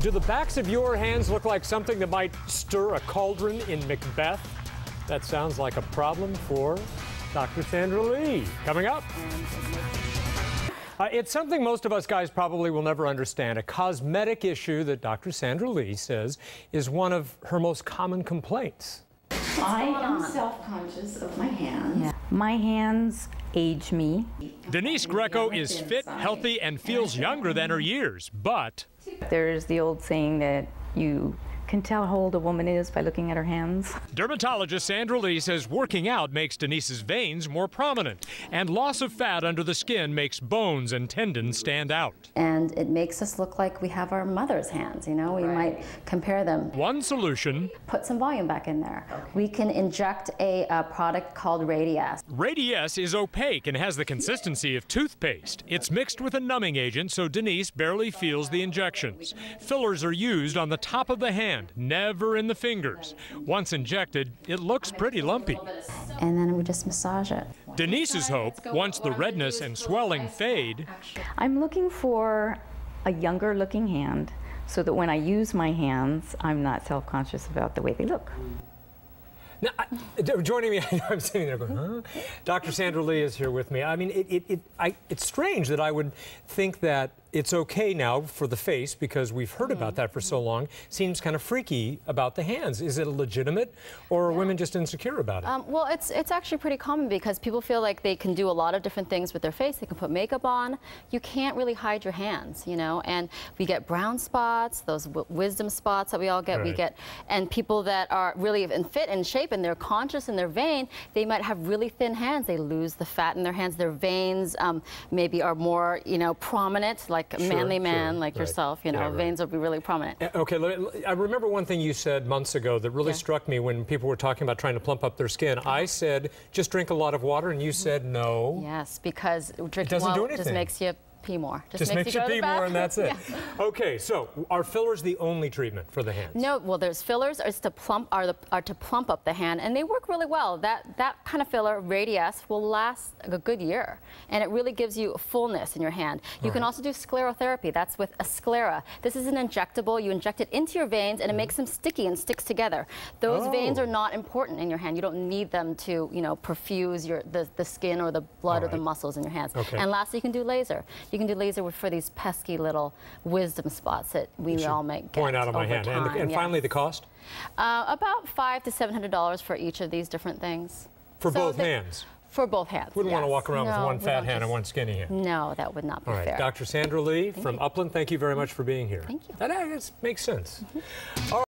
Do the backs of your hands look like something that might stir a cauldron in Macbeth? That sounds like a problem for Dr. Sandra Lee. Coming up. It's something most of us guys probably will never understand, a cosmetic issue that Dr. Sandra Lee says is one of her most common complaints. I am self-conscious of my hands. Yeah. My hands age me. Denise Greco is fit, healthy, and feels younger than her years, but There's the old saying that you can tell how old a woman is by looking at her hands. dermatologist Sandra Lee says working out makes Denise's veins more prominent, and loss of fat under the skin makes bones and tendons stand out. And it makes us look like we have our mother's hands, you know? We might compare them. One solution: Put some volume back in there. We can inject a product called Radiesse. Radiesse is opaque and has the consistency of toothpaste. It's mixed with a numbing agent so Denise barely feels the injections. Fillers are used on the top of the hand, never in the fingers. Once injected, it looks pretty lumpy. And then we just massage it. Denise's hope, once the redness and swelling fade, I'm looking for a younger looking hand so that when I use my hands, I'm not self-conscious about the way they look. now, joining me, I'm sitting there going, huh? Dr. Sandra Lee is here with me. I mean, it's strange that I would think that it's okay now for the face because we've heard about that for so long. Seems kind of freaky about the hands. Is it legitimate, or are women just insecure about it? Well, it's actually pretty common because people feel like they can do a lot of different things with their face. They can put makeup on. You can't really hide your hands, you know. And we get brown spots, those wisdom spots that we all get. Right. We get, and people that are really fit and shape and they're conscious in their vein, they might have really thin hands. They lose the fat in their hands. Their veins maybe are more, you know, prominent, like a manly man like yourself, you know, veins will be really prominent. Okay, I remember one thing you said months ago that really struck me when people were talking about trying to plump up their skin. I said, just drink a lot of water, and you said no. Yes, because drinking do water anything. just makes you pee more. Just makes you pee more, and that's it. Yeah. Okay, so are fillers the only treatment for the hands? No, well, there's fillers are to plump up the hand, and they work really well. That kind of filler, Radiesse, will last a good year, and it really gives you fullness in your hand. You can also do sclerotherapy. That's with a sclera. This is an injectable. You inject it into your veins, and it makes them sticky and sticks together. Those veins are not important in your hand. You don't need them to, you know, perfuse the skin or the blood or the muscles in your hands. Okay. And lastly, you can do laser. You can do laser for these pesky little wisdom spots that we all make point out on my hand. Time, and finally, the cost? About $500 to $700 for each of these different things. For both hands? For both hands. Wouldn't want to walk around with one fat hand and just, one skinny hand. No, that would not be All right, fair. Dr. Sandra Lee from Upland, thank you very much for being here. Thank you. That makes sense. All right.